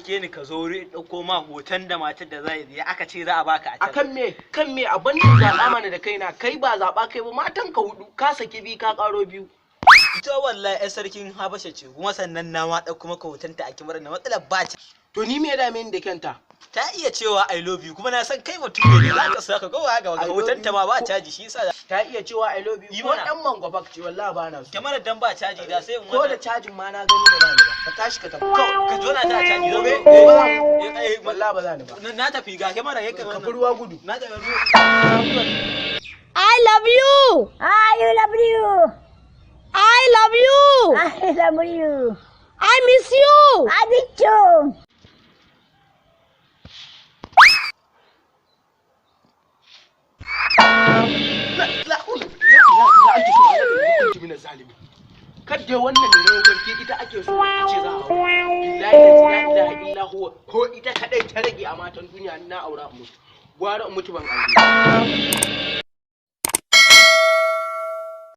aike ni ka zo wuri dauko ma hoton da matar da zai yi aka ce za a baka a can. Kan me abin da zaɓa mana da kaina kai ba zaɓa kai ba matan ka hudu ka saki bi ka karo biyu. Ita wallahi ƴar sarkin Habasha ce kuma sannan na ma dauko maka hoton ta a kimar na matsalar ba ta. To ni me da ni da kanta? Ta iya cewa I love you kuma na san kai mutum ne za ka saka kowa ga hoton ta ma ba caji shi yasa ta iya cewa I love you ko dan mangwafak ce wallahi ba na so. Kamar dan ba caji da sai ko da cajin ma na gani da ni ba. Ka tashi ka tafi. Ka jona ta caji zo wallahi ba za ni ba. Na tafi ga kamar yake ka ruwa gudu. Na tafi. I love you. I love you. I love you. I love you. I miss you. I miss you. Kadda wannan ne warke ita ake so ce za a billahi la ilaha illa huwa ko ita kadai ta rage a matan duniya na aura mutu gwara mutu ban aure